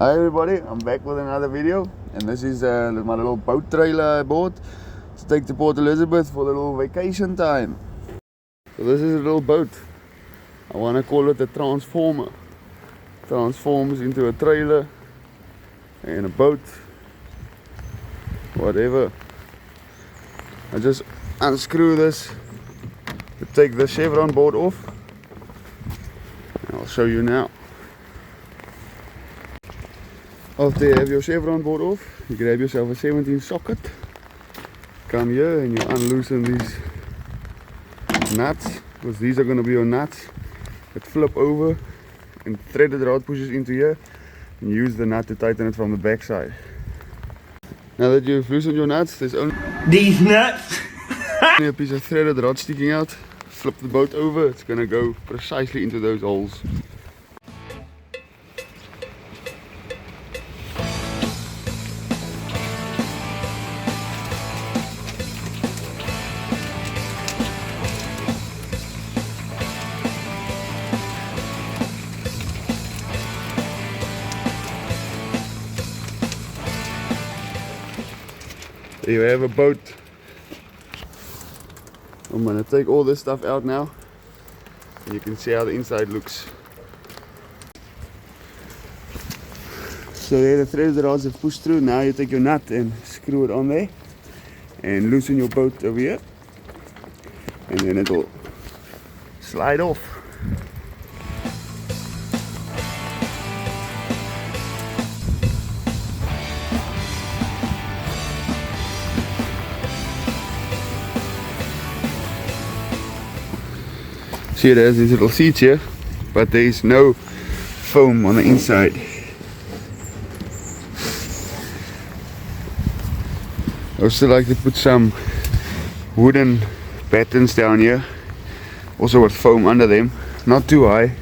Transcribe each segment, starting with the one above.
Hi everybody, I'm back with another video, and this is my little boat trailer I bought to take to Port Elizabeth for a little vacation time. So this is a little boat. I want to call it a transformer. Transforms into a trailer and a boat, whatever. I just unscrew this to take the chevron board off. I'll show you now. After you have your chevron board off, you grab yourself a 17 socket, come here and you unloosen these nuts, because these are going to be your nuts that flip over and threaded rod pushes into here, and use the nut to tighten it from the back side. Now that you've loosened your nuts, there's only these nuts a piece of threaded rod sticking out. Flip the boat over, it's going to go precisely into those holes. There you have a boat. I'm going to take all this stuff out now, and you can see how the inside looks. So there the threaded rods have pushed through. Now you take your nut and screw it on there and loosen your boat over here, and then it will slide off. See, there's these little seats here, but there is no foam on the inside. I also like to put some wooden battens down here, also with foam under them, not too high,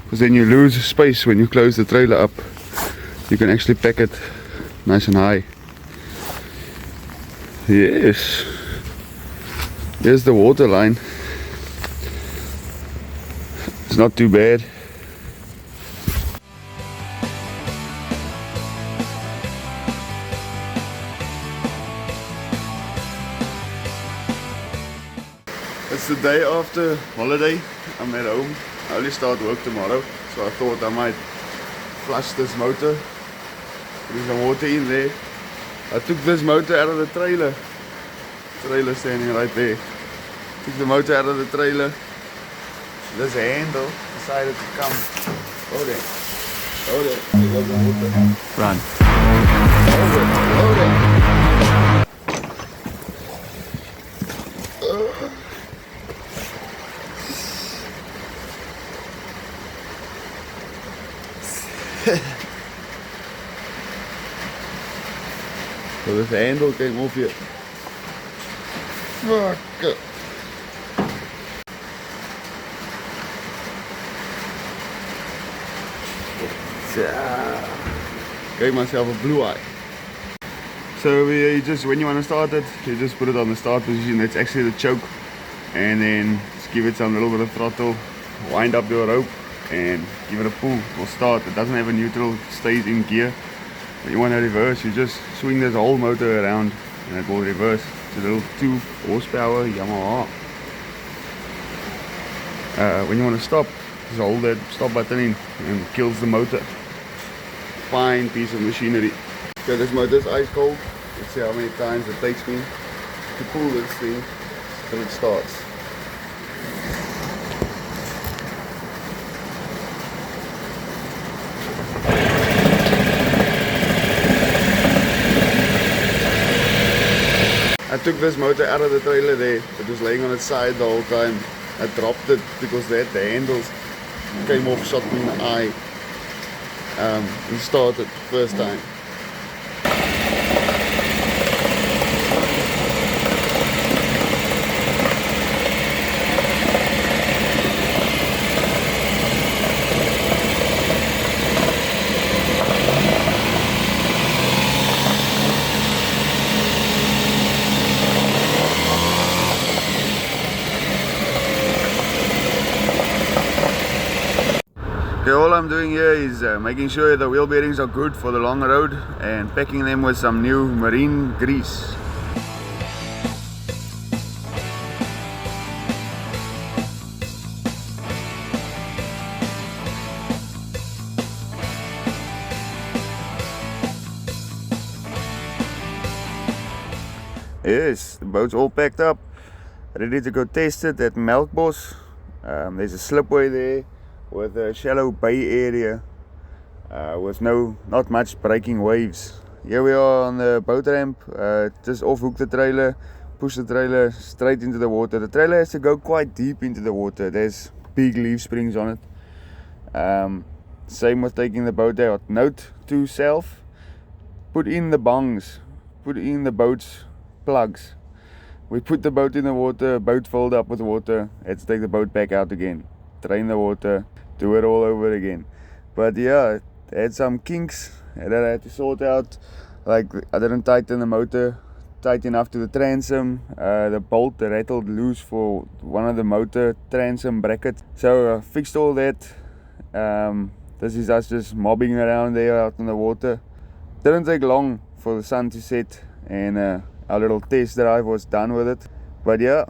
because then you lose space when you close the trailer up. You can actually pack it nice and high. Yes, there's the water line. It's not too bad. It's the day after holiday. I'm at home. I only start work tomorrow, so I thought I might flush this motor. Put some water in there. I took this motor out of the trailer. Trailer standing right there. Took the motor out of the trailer. This handle decided to come. Oh there. Oh there. There goes the water. run. Oh there. So this handle came off here. Fuck it. Gave myself a blue eye. So you just, when you want to start it, you just put it on the start position. That's actually the choke, and then just give it some little bit of throttle, wind up your rope and give it a pull. It will start. It doesn't have a neutral, it stays in gear. When you want to reverse, you just swing this whole motor around and it will reverse. It's a little 2 horsepower Yamaha. When you want to stop, just hold that stop button in and it kills the motor. Fine piece of machinery. Okay, this motor is ice cold. Let's see how many times it takes me to pull this thing till it starts. I took this motor out of the trailer there. It was laying on its side the whole time. I dropped it because the handles came off, shot me in the eye. And started first time. Okay, all I'm doing doing here is making sure the wheel bearings are good for the long road and packing them with some new marine grease. Yes, the boat's all packed up, ready to go test it at Melkbos. There's a slipway there with a shallow bay area with not much breaking waves. Here we are on the boat ramp. Just off-hook the trailer, push the trailer straight into the water. The trailer has to go quite deep into the water. There's big leaf springs on it. Same with taking the boat out. Note to self, put in the bungs, put in the boat's plugs. We put the boat in the water, boat filled up with water, let's take the boat back out again, drain the water, do it all over again. But yeah, it had some kinks that I had to sort out. Like, I didn't tighten the motor tight enough to the transom. The bolt rattled loose for one of the motor transom brackets. So I fixed all that. This is us just mobbing around there out in the water. Didn't take long for the sun to set, and our little test drive was done with it. But yeah,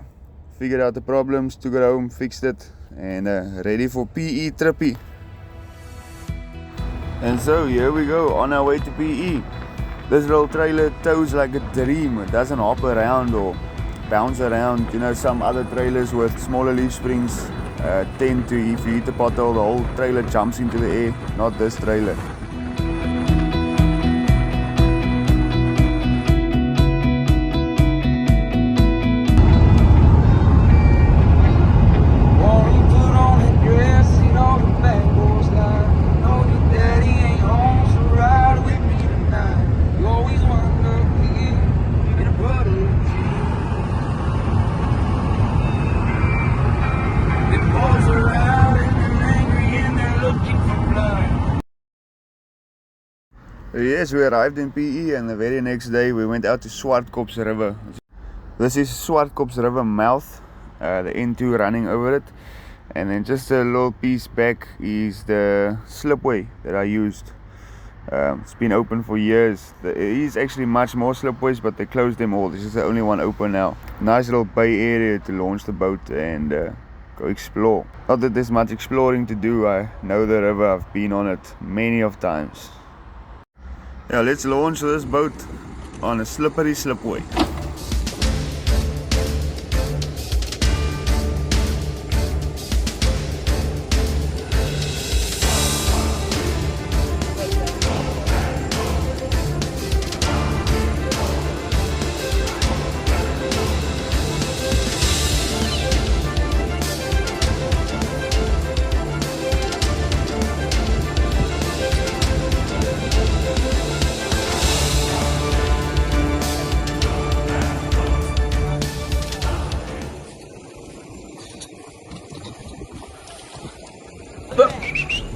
figured out the problems, took it home, fixed it, and ready for PE trippy. And so here we go, on our way to PE. This little trailer tows like a dream. It doesn't hop around or bounce around. You know, some other trailers with smaller leaf springs tend to, if you hit a pothole, the whole trailer jumps into the air. Not this trailer. Yes, we arrived in PE, and the very next day we went out to Swartskops River. This is Swartskops River mouth, the N2 running over it, and then just a little piece back is the slipway that I used. It's been open for years. There is actually much more slipways, but they closed them all. This is the only one open now. Nice little bay area to launch the boat and go explore. Not that there's much exploring to do. I know the river, I've been on it many of times. Yeah, let's launch this boat on a slippery slipway.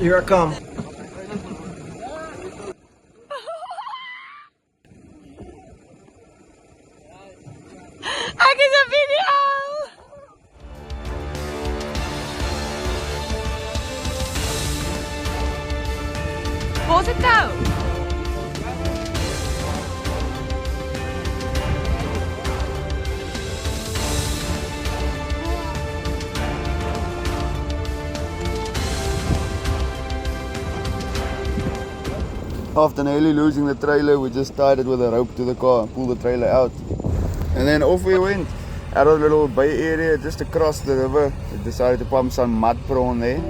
Here I come. Ek is 'n video. Waar's dit nou? After nearly losing the trailer, we just tied it with a rope to the car and pulled the trailer out. And then off we went, out of the little bay area, just across the river. We decided to pump some mud prawn there.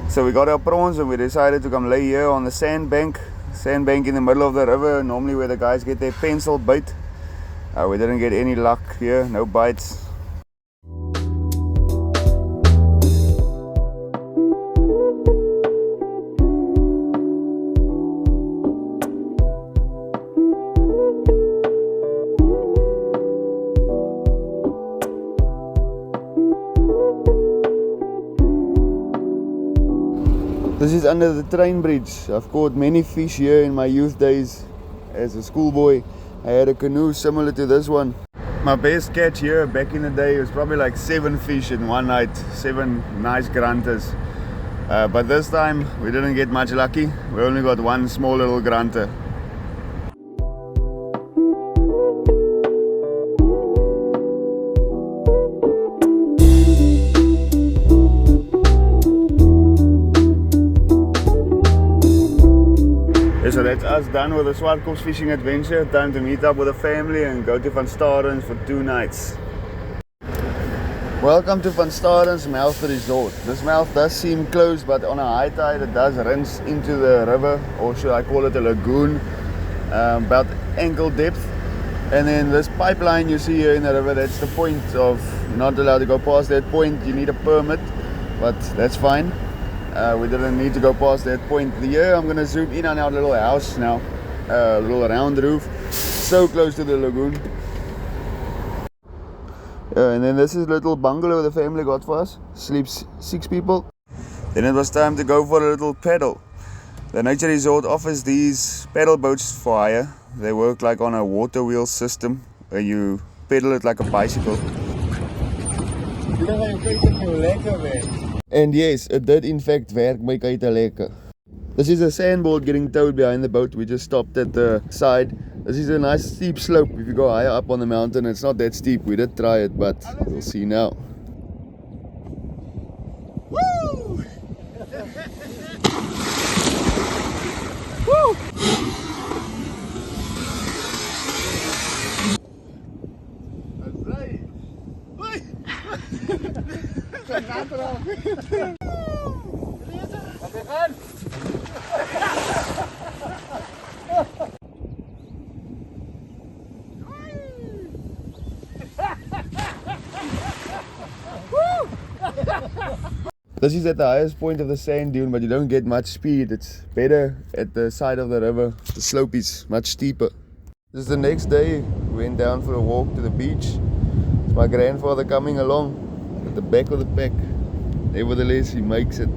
So we got our prawns and we decided to come lay here on the sandbank in the middle of the river, normally where the guys get their pencil bait. We didn't get any luck here, no bites. This is under the train bridge. I've caught many fish here in my youth days as a schoolboy. I had a canoe similar to this one. My best catch here back in the day was probably like 7 fish in one night, 7 nice grunters. But this time we didn't get much lucky. We only got one small little grunter. So that's us done with the swartkops fishing adventure. Time to meet up with the family and go to Stadens for 2 nights. Welcome to Stadens Mouth Resort. This mouth does seem closed, but on a high tide it does rinse into the river, or should I call it a lagoon, about ankle depth. And then this pipeline you see here in the river, that's the point of, you're not allowed to go past that point. You need a permit, but that's fine. We didn't need to go past that point. Here I'm going to zoom in on our little house now, little round roof, so close to the lagoon. And then this is a little bungalow the family got for us, sleeps 6 people. Then it was time to go for a little paddle. The nature resort offers these paddle boats for hire. They work like on a water wheel system where you pedal it like a bicycle. And yes, it did in fact werk my kite lekker. This is a sandboard getting towed behind the boat. We just stopped at the side. This is a nice steep slope. If you go higher up on the mountain, it's not that steep. We did try it, but we'll see now. Woo! Woo! This is at the highest point of the sand dune, but you don't get much speed. It's better at the side of the river. The slope is much steeper. This is the next day. We went down for a walk to the beach. It's my grandfather coming along at the back of the pack. Nevertheless, he makes it.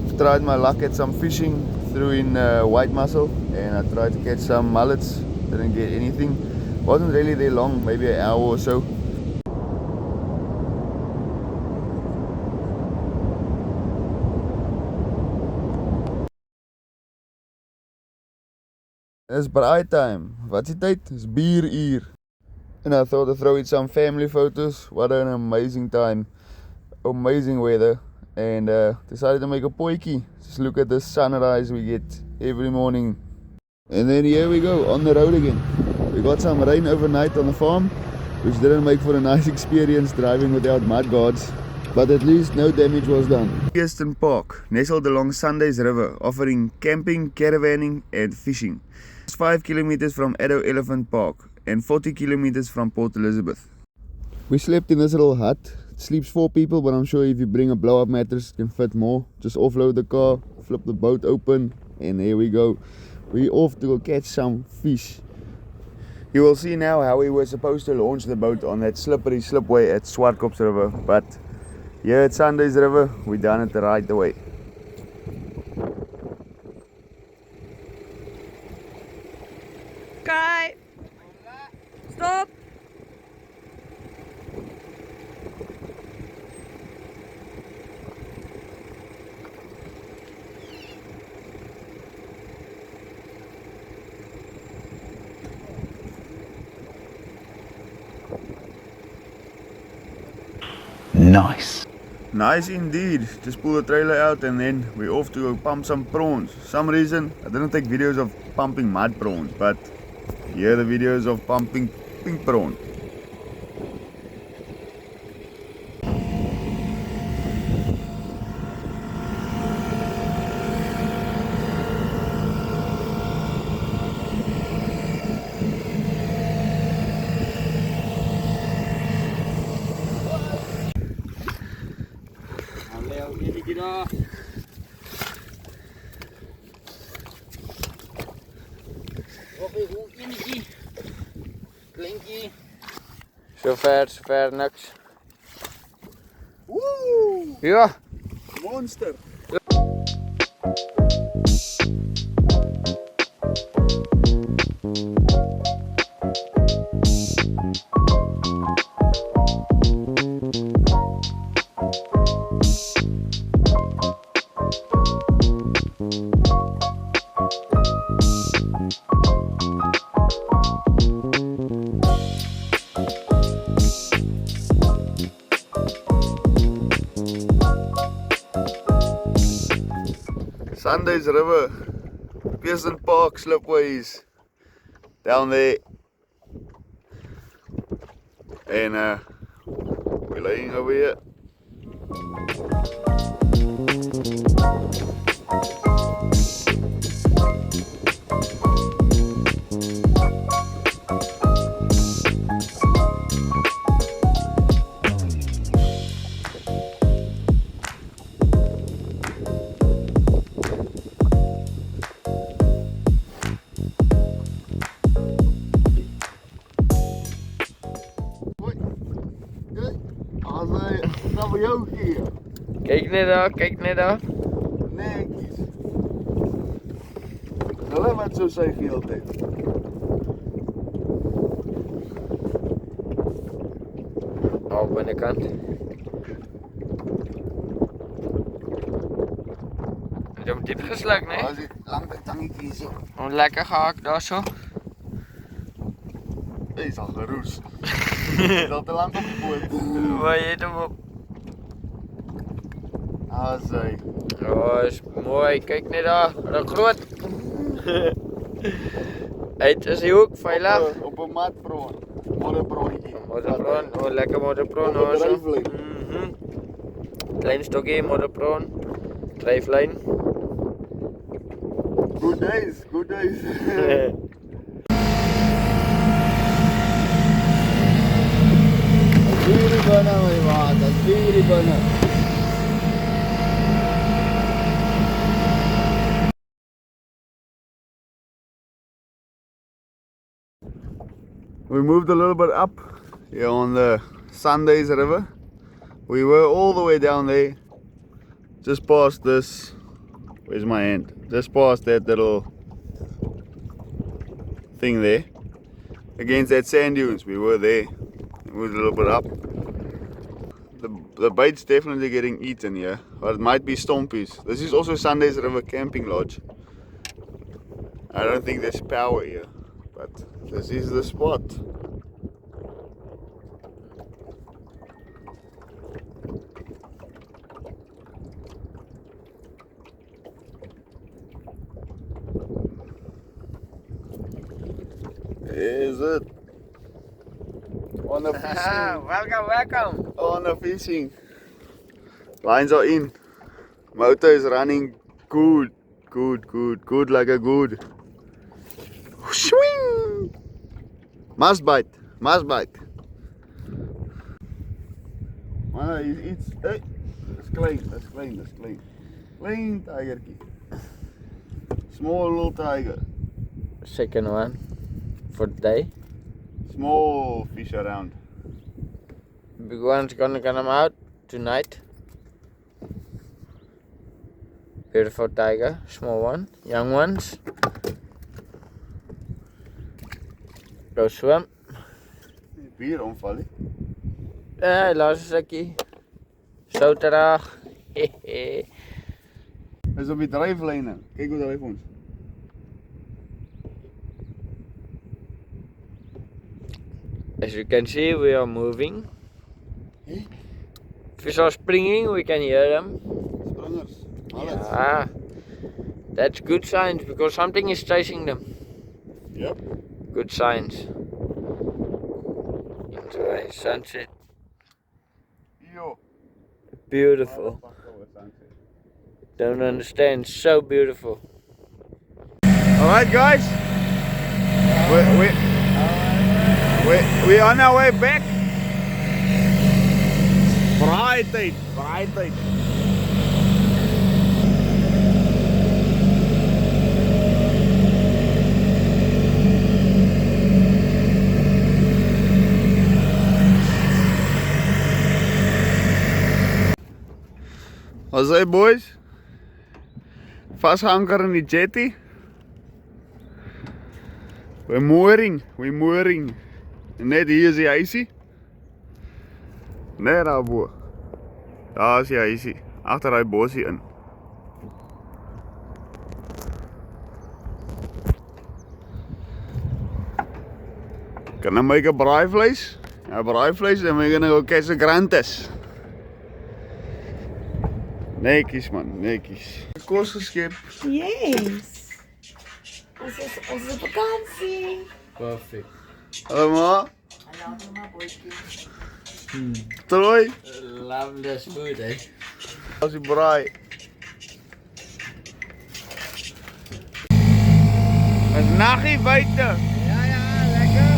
I've tried my luck at some fishing, threw in white mussel, and I tried to catch some mullets. Didn't get anything. Wasn't really there long, maybe an hour or so. It's braai time. Wat is die tyd? It's bieruur. And I thought to throw in some family photos. What an amazing time. Amazing weather. And decided to make a potjie. Just look at the sunrise we get every morning. And then here we go, on the road again. We got some rain overnight on the farm, which didn't make for a nice experience driving without mud guards. But at least no damage was done. Eastern Park, nestled along Swarts River, offering camping, caravanning and fishing. It's 5 kilometers from Addo Elephant Park and 40 kilometers from Port Elizabeth. We slept in this little hut. It sleeps 4 people, but I'm sure if you bring a blow-up mattress it can fit more. Just offload the car, flip the boat open, and here we go. We're off to go catch some fish. You will see now how we were supposed to launch the boat on that slippery slipway at Swartkops River, but here at Swarts River, we done it the right way. Okay. Stop. Nice. Nice indeed. Just pull the trailer out and then we're off to go pump some prawns. For some reason, I didn't take videos of pumping mud prawns, but here are the videos of pumping pink prawn. Zover niks. Woo! Ja. Monster. Swarts River, Pearson Park slipways down there, and we're laying over here. Nou bij jou hier. Kijk net daar, kijk net daar. Netjies. Nou, wat zo zeg je altijd. Oh, binnenkant. Je hebt hem diep geslakt, nee? Als ik lang de tangetjes zo. Oh, lekker gehakt daar zo. Hij is al geroest. Is al te lang opgeboord. Waar je hem op? Ah, zij. Oh, is mooi. Kijk net daar. Dat groot. Het is die hoek, veilig. Op een matbron. Modderbrontje. Modderbron, oh lekker modderbron. Op een drijflijn. Klein stokje, modderbron. Drijflijn. Good days, good days. Diri bana mijn water, diri bana. We moved a little bit up here on the Swarts River. We were all the way down there, just past this. Where's my hand? Just past that little thing there, against that sand dunes. We were there. Moved a little bit up. The bait's definitely getting eaten here, but it might be stompies. This is also Swarts River Camping Lodge. I don't think there's power here, but this is the spot. Is it? On the fishing. Welcome. On the fishing. Lines are in. Motor is running good. Good like a good. Swing! Must bite. Man, it's hey, that's clean. Clean tiger. Small little tiger. Second one for the day. Small fish around. Big one's gonna come out tonight. Beautiful tiger, small one, young ones. Go swim. Bier omvallen. Helaas een stukje. Zo terug. Dat is op die drijflijnen. Kijk hoe dat even ons. As you can see, we are moving. Fish are springing, we can hear them. Sprangers. Alles. Yeah, that's good signs because something is chasing them. Yep. Good signs. Enjoy sunset. Yo. Beautiful. Don't understand, so beautiful. Alright guys. We on our way back. Braai tyd. Wat sê boys? Vasgeanker in die jetty. We're mooring. En net hier is die huisie. Net daar bo. Daar is die huisie, agter daai bosie in. Can I make a braaivleis? Ja, braaivleis, then we're gonna go catch the Grunters. Netjies man, netjies. Kos geskep. Yes. Ons is vakansie. Perfect. Hallo ma. Hallo ma boetjie. Troy. Love this food, eh? As die braai. Is naggie buite. Ja, lekker.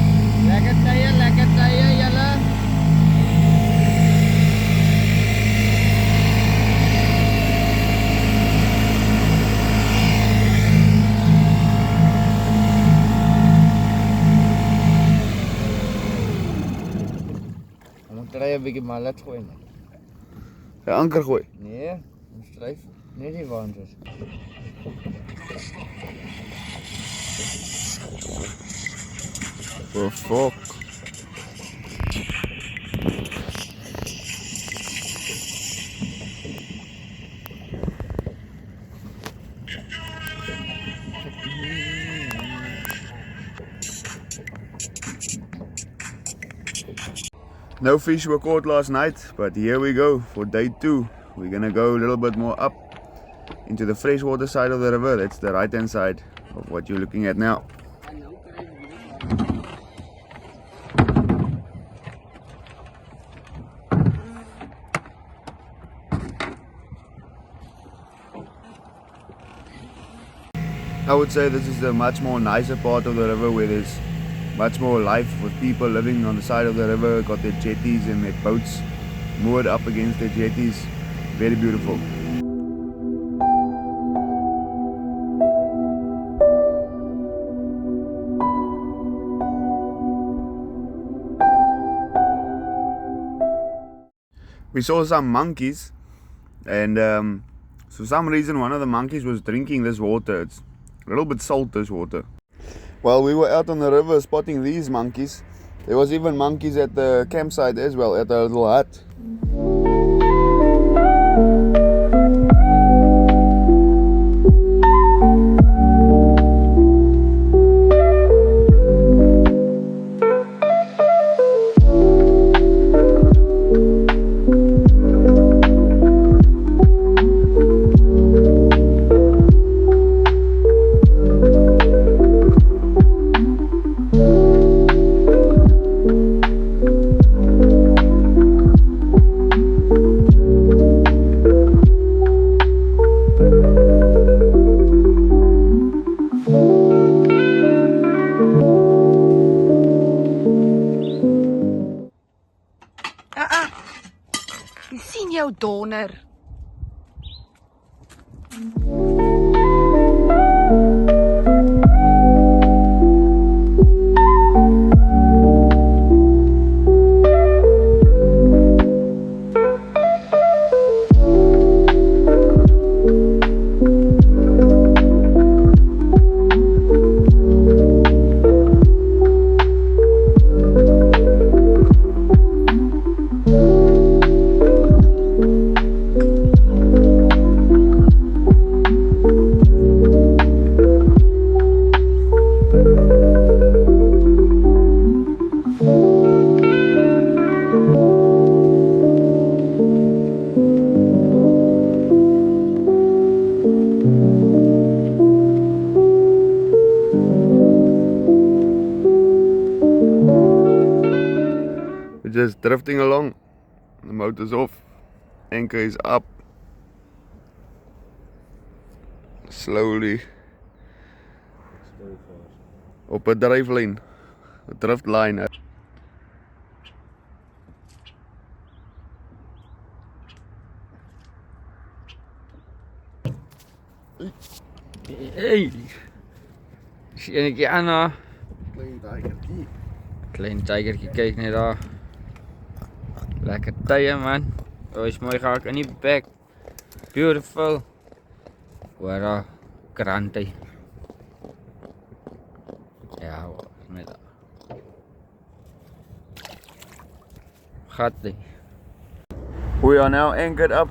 Lekker tye, julle. Moet jy 'n bietjie mallet gooi man. Ja, anker gooi. Nee, ons dryf net die waantjies. Oh fuck. No fish were caught last night, but here we go for day 2. We're gonna go a little bit more up into the freshwater side of the river. That's the right hand side of what you're looking at now. I would say this is the much more nicer part of the river where there's much more life with people living on the side of the river, got their jetties and their boats moored up against their jetties. Very beautiful. We saw some monkeys and for some reason one of the monkeys was drinking this water. It's a little bit salt, this water. While we were out on the river spotting these monkeys, there was even monkeys at the campsite as well, at our little hut. Ek sien jou donder. Just drifting along. The motor's off. Anchor is up. Slowly. Op 'n dryflyn. 'n Driftlyn. Hey. Sien ek jy Anna? Klein tigertjie. Klein tigertjie, kyk net daar. Lekker tye man. Oh, is mooi gehak in die bek. beautiful. Waar daar Grunter. Ja, met dat. Gat die. We are now anchored up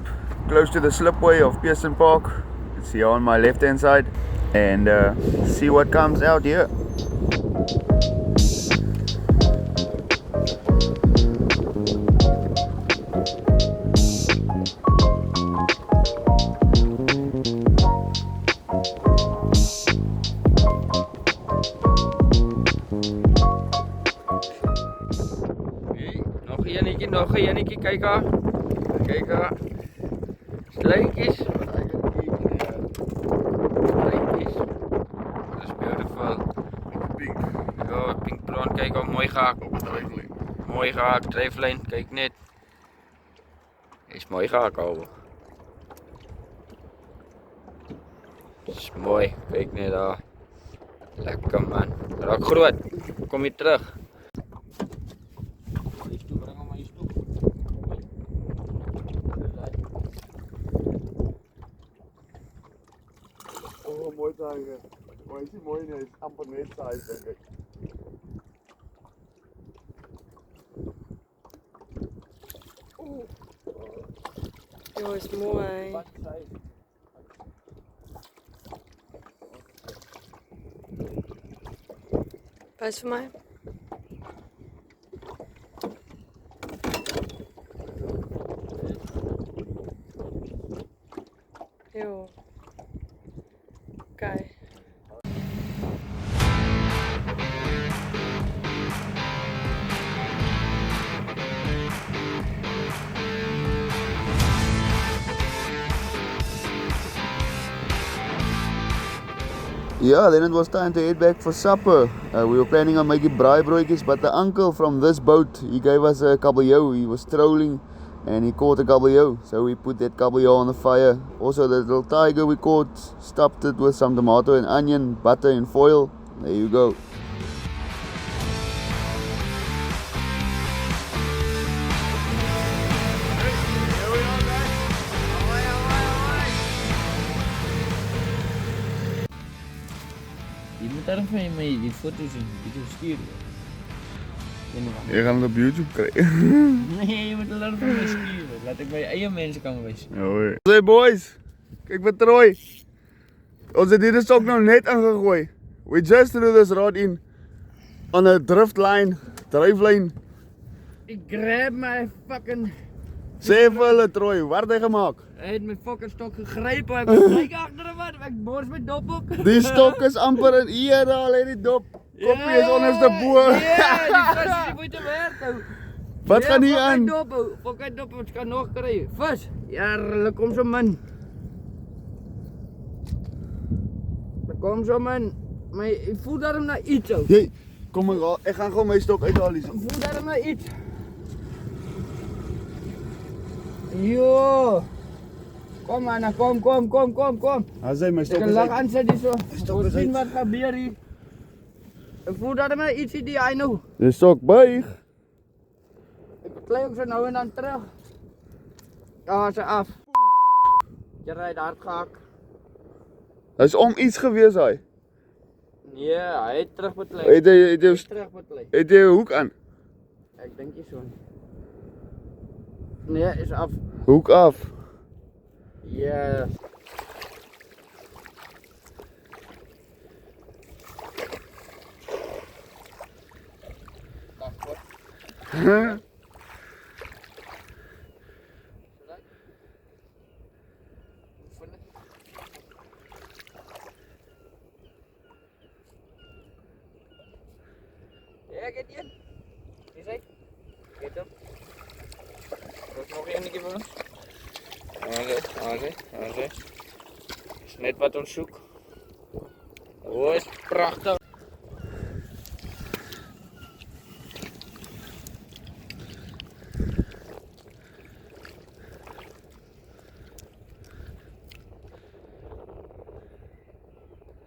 close to the slipway of Pearson Park. It's here on my left hand side, and see what comes out here. Nog een kijk daar. Kijk daar. Sleetjes. Sleetjes. Dat is beautiful. Pink. Ja, pink blond. Kijk al mooi gehaakt. Mooi gehaakt. Drijflijn. Kijk net. Is mooi gehaakt over. Is mooi. Kijk net daar. Lekker man. Raak groot. Kom je terug. Oh, mooi tijger. Maar is die mooi? Nee, is amper net size, denk ik. Jo, is mooi. Pas voor mij. Jo. Kijk. Yeah, then it was time to head back for supper. We were planning on making braaibroodjies, but the uncle from this boat, he gave us a kabeljauw. He was trolling and he caught a kabeljauw. So we put that kabeljauw on the fire. Also the little tiger we caught, stuffed it with some tomato and onion, butter and foil. There you go. Je moet daar even mee die foto's en video's sturen. Je gaat het op YouTube krijgen. Nee, je moet er dan even mee sturen. Laat ik bij je eigen mensen kan wezen. Oh, hey boys, kijk wat Troy. Ons het hier ook nou net aangegooid. We just threw this rod in on a driftline, drijflijn. Ik grab my fucking... Sê vir hulle Troy, wat het hy gemaak? Hij heeft mijn fucking stok gegrepen. Hij heeft gelijk achter de wat. Ik borst mijn dop ook. Die stok is amper in hier al in die dop. Koppie is onderste bo. Ja, die vis die moet werken. Wat gaan hier aan? Fucking dop, wat kan nog krijgen? Vis. Ja, er komt zo man. Er komt zo man. Maar ik voel daarom naar iets ook. Hey, kom maar, ik ga gewoon mijn stok uithalen. Ik voel daarom naar iets. Yo. Kom man, kom. Hij zei mijn Ik stok kan is lang uit. aanzetten zo. stok is We zien uit. wat gebeurt hier. Ik voel dat er maar iets in die I know. De stok buig. Ik klei ook zo nou en dan terug. Ja, ze af. Je rijdt hard gehakt. Hij is om iets geweest hij. Ja, hij heeft terug betlei. Het Terug betlei. je een hoek aan. Ik denk je zo. Nee, is af. Hoek af. Ja. Huh? Ja, get in. Is hij? Get hem. Dat is nog één keer voor ons. Oké. Is net wat ons zoeken. Oh, is prachtig.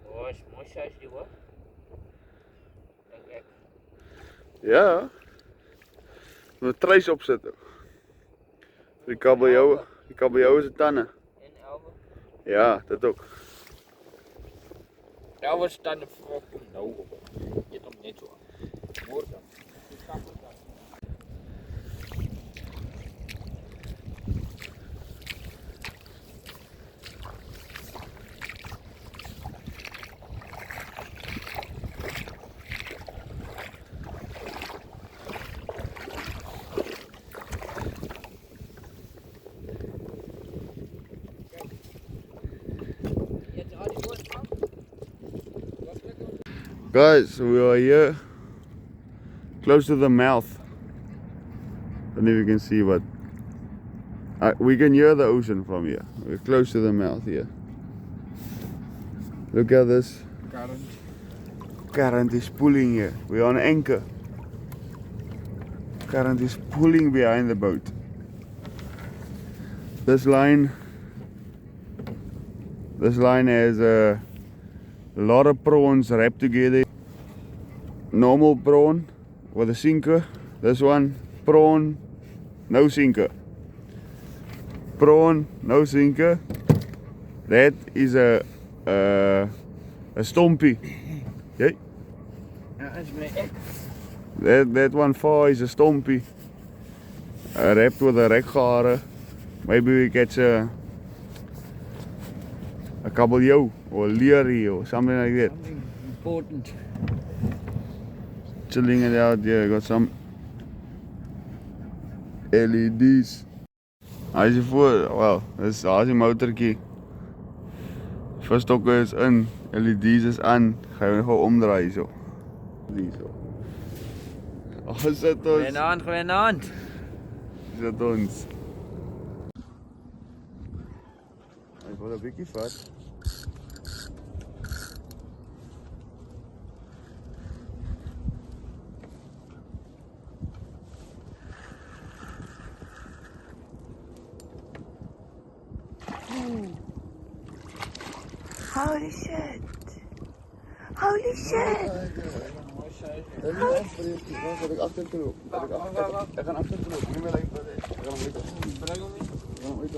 Oh, is mooi size die hoor. Denk ik. Ja. Een truis opzetten. Die kabeljauw is een tannen. En Ja, dit ook. Ja, we staan voor nou. Dit om net zo. Morgen. Guys, we are here close to the mouth. I don't know if you can see, but we can hear the ocean from here. We're close to the mouth here. Look at this current is pulling here. We're on anchor. Current is pulling behind the boat. This line has a lot of prawns wrapped together. Normal prawn with a sinker. This one, prawn, no sinker. Prawn, no sinker. That is a stompie. Okay? That one far is a stompie. Wrapped with a rekgare. Maybe we catch a kabeljou or leerie or something like that. Something important. Chilling it out here, got some LEDs. As jy voor, wel, dis as die motortjie. Verstokke is in, LEDs is aan, gaan we gou omdraai so. Hierso. Is dit ons? Goeienaand. Is dit ons? Ek wil 'n bietjie vat. Holy shit. Holy shit. Ek agter te loop. Ek gaan agter te loop. Nie meer lyk wat ek gaan uit. Bring hom nie. Ek gaan uit.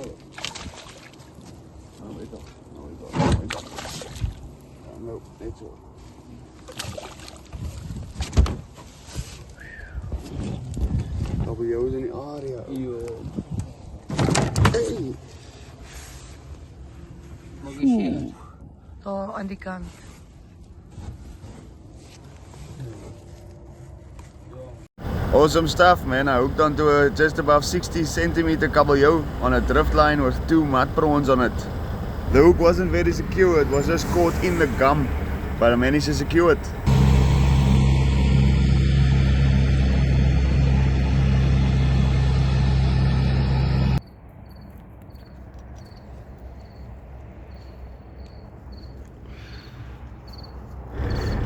Nou, net so. Kabeljou is in die area. Jo. Hey. Mag ek sien? Daar aan die kant. Awesome stuff, man. I hooked onto a just above 60 centimeter kabeljou on a drift line with 2 mud prawns on it. The hook wasn't very secure, it was just caught in the gum, but I managed to secure it.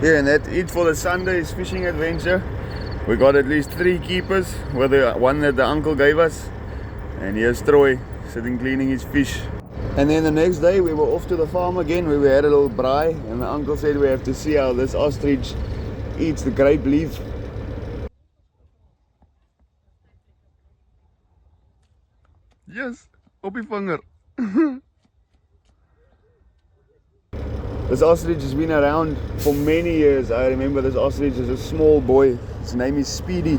Yeah, and that's it for the Sunday's fishing adventure. We got at least 3 keepers, with the one that the uncle gave us. And here's Troy, sitting cleaning his fish. And then the next day we were off to the farm again, where we had a little braai. And the uncle said we have to see how this ostrich eats the grape leaf. Yes, op die vinger. This ostrich has been around for many years. I remember this ostrich as a small boy. His name is Speedy.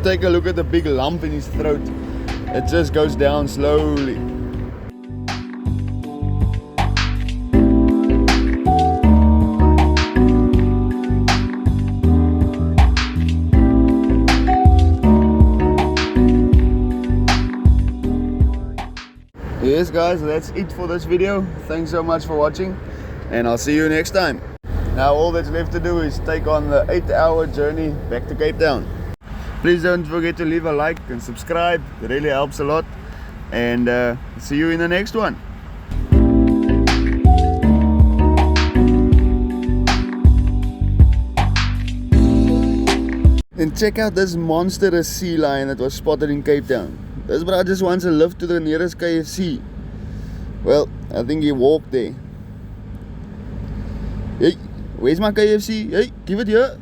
Take a look at the big lump in his throat. It just goes down slowly. Yes guys, that's it for this video. Thanks so much for watching, and I'll see you next time. Now all that's left to do is take on the 8-hour journey back to Cape Town. Please don't forget to leave a like and subscribe. It really helps a lot. And see you in the next one. And check out this monstrous sea lion that was spotted in Cape Town. This brother just wants a lift to the nearest KFC. Well, I think he walked there. Hey, Where's my KFC? Hey, give it here.